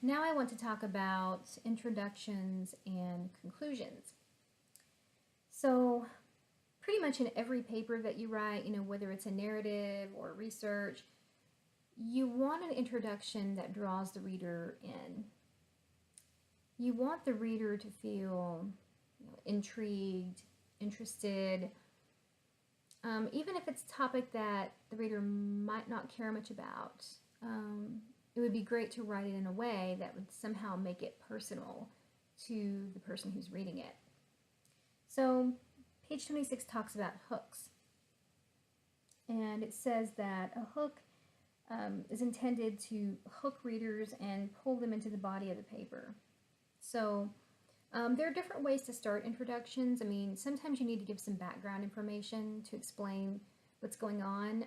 now I want to talk about introductions and conclusions. So, pretty much in every paper that you write, whether it's a narrative or research, you want an introduction that draws the reader in. You want the reader to feel intrigued, interested, even if it's a topic that the reader might not care much about. It would be great to write it in a way that would somehow make it personal to the person who's reading it. So, page 26 talks about hooks. And it says that a hook is intended to hook readers and pull them into the body of the paper. So, there are different ways to start introductions. I mean, sometimes you need to give some background information to explain what's going on.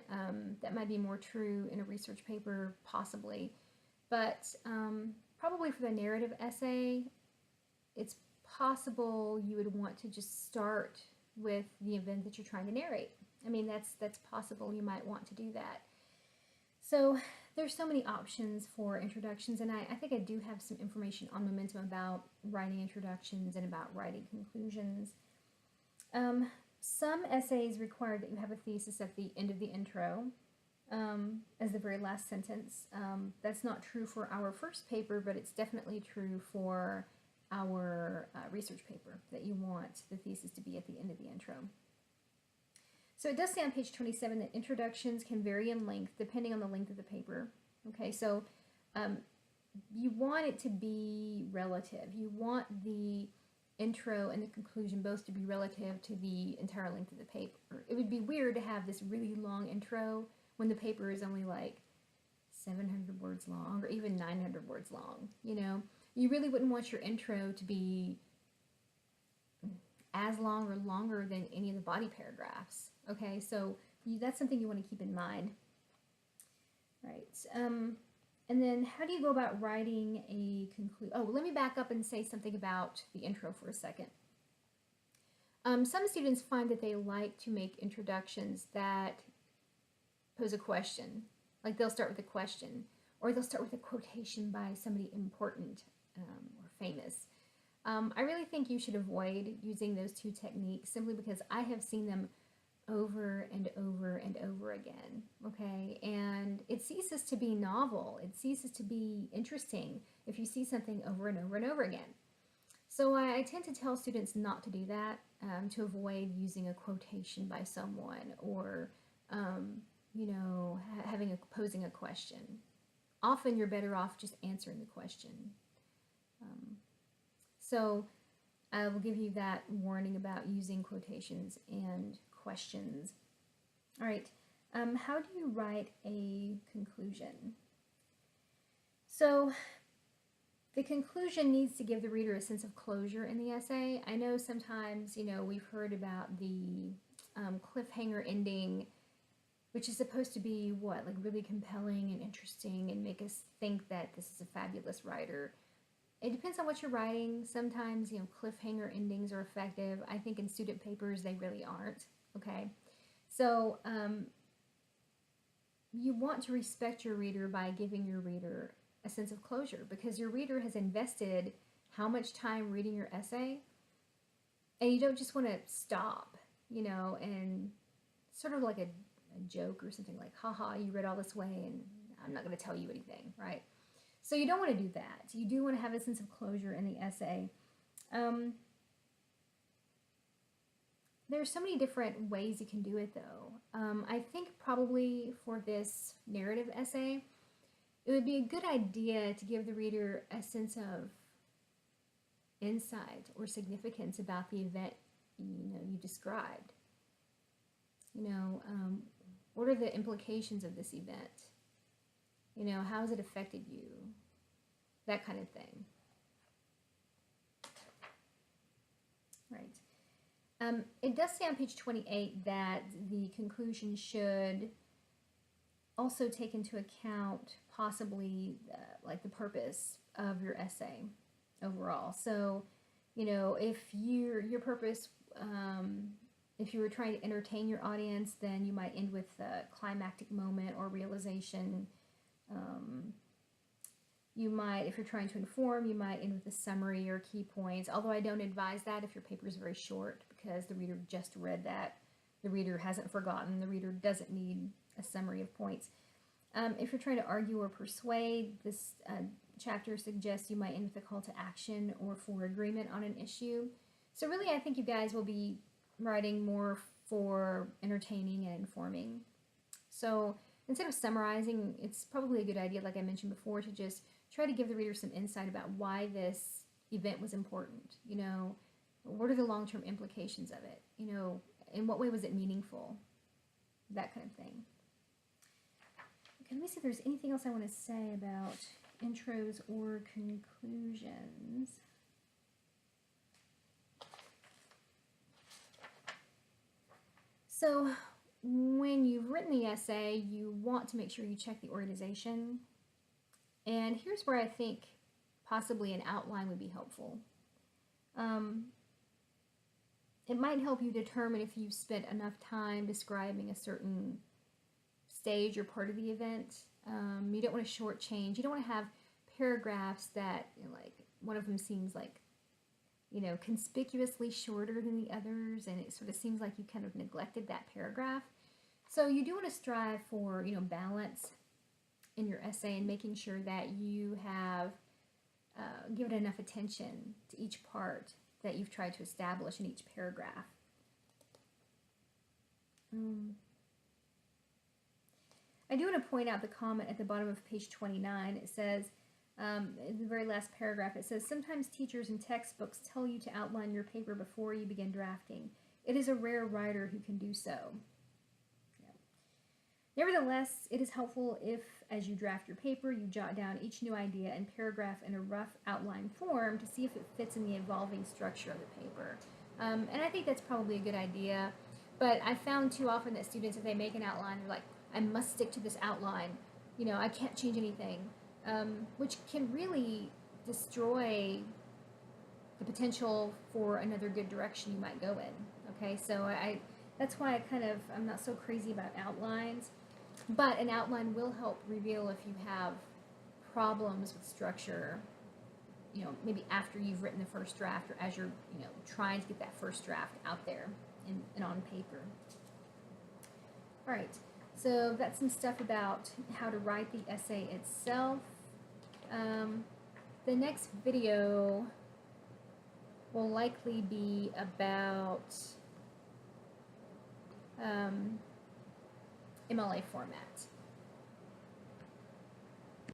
That might be more true in a research paper, possibly. But probably for the narrative essay, it's possible you would want to just start with the event that you're trying to narrate. I mean, that's possible. You might want to do that. So there's so many options for introductions, and I think I do have some information on Momentum about writing introductions and about writing conclusions. Some essays require that you have a thesis at the end of the intro as the very last sentence. That's not true for our first paper, but it's definitely true for our research paper, that you want the thesis to be at the end of the intro. So it does say on page 27 that introductions can vary in length depending on the length of the paper. Okay, so you want it to be relative. You want the intro and the conclusion both to be relative to the entire length of the paper. It would be weird to have this really long intro when the paper is only like 700 words long or even 900 words long. You really wouldn't want your intro to be as long or longer than any of the body paragraphs. Okay, so that's something you want to keep in mind. Right. And then how do you go about writing a conclusion? Oh, let me back up and say something about the intro for a second. Some students find that they like to make introductions that pose a question. Like they'll start with a question, or they'll start with a quotation by somebody important or famous. I really think you should avoid using those two techniques simply because I have seen them over and over and over again, okay? And it ceases to be novel. It ceases to be interesting if you see something over and over and over again. So I tend to tell students not to do that, to avoid using a quotation by someone or, posing a question. Often you're better off just answering the question. So I will give you that warning about using quotations and questions. All right, how do you write a conclusion? So the conclusion needs to give the reader a sense of closure in the essay. I know sometimes, we've heard about the cliffhanger ending, which is supposed to be like really compelling and interesting and make us think that this is a fabulous writer. It depends on what you're writing. Sometimes, cliffhanger endings are effective. I think in student papers, they really aren't, okay? So, you want to respect your reader by giving your reader a sense of closure because your reader has invested how much time reading your essay, and you don't just want to stop, and sort of like a joke or something like, haha, you read all this way and I'm not going to tell you anything, right? So you don't want to do that. You do want to have a sense of closure in the essay. There are so many different ways you can do it, though. I think probably for this narrative essay, it would be a good idea to give the reader a sense of insight or significance about the event you described. What are the implications of this event? How has it affected you? That kind of thing. Right. It does say on page 28 that the conclusion should also take into account possibly the purpose of your essay overall. So, if your purpose, if you were trying to entertain your audience, then you might end with a climactic moment or realization. You might, if you're trying to inform, you might end with a summary or key points, although I don't advise that if your paper is very short because the reader just read that. The reader hasn't forgotten. The reader doesn't need a summary of points. If you're trying to argue or persuade, this chapter suggests you might end with a call to action or for agreement on an issue. So really, I think you guys will be writing more for entertaining and informing. So instead of summarizing, it's probably a good idea, like I mentioned before, to just try to give the reader some insight about why this event was important. You know, what are the long-term implications of it? You know, in what way was it meaningful? That kind of thing. Okay, let me see if there's anything else I want to say about intros or conclusions. So when you've written the essay, you want to make sure you check the organization. And here's where I think possibly an outline would be helpful. It might help you determine if you've spent enough time describing a certain stage or part of the event. You don't want to shortchange. You don't want to have paragraphs that, you know, like one of them seems like, you know, conspicuously shorter than the others, and it sort of seems like you kind of neglected that paragraph. So you do want to strive for, you know, balance in your essay and making sure that you have given enough attention to each part that you've tried to establish in each paragraph. I do want to point out the comment at the bottom of page 29. It says, in the very last paragraph, it says, sometimes teachers and textbooks tell you to outline your paper before you begin drafting. It is a rare writer who can do so. Yeah. Nevertheless, it is helpful if, as you draft your paper, you jot down each new idea and paragraph in a rough outline form to see if it fits in the evolving structure of the paper. And I think that's probably a good idea, but I found too often that students, if they make an outline, they're like, I must stick to this outline. You know, I can't change anything. Which can really destroy the potential for another good direction you might go in. Okay, so that's why I'm not so crazy about outlines, but an outline will help reveal if you have problems with structure, you know, maybe after you've written the first draft or as you're, you know, trying to get that first draft out there and on paper. All right, so that's some stuff about how to write the essay itself. The next video will likely be about MLA format.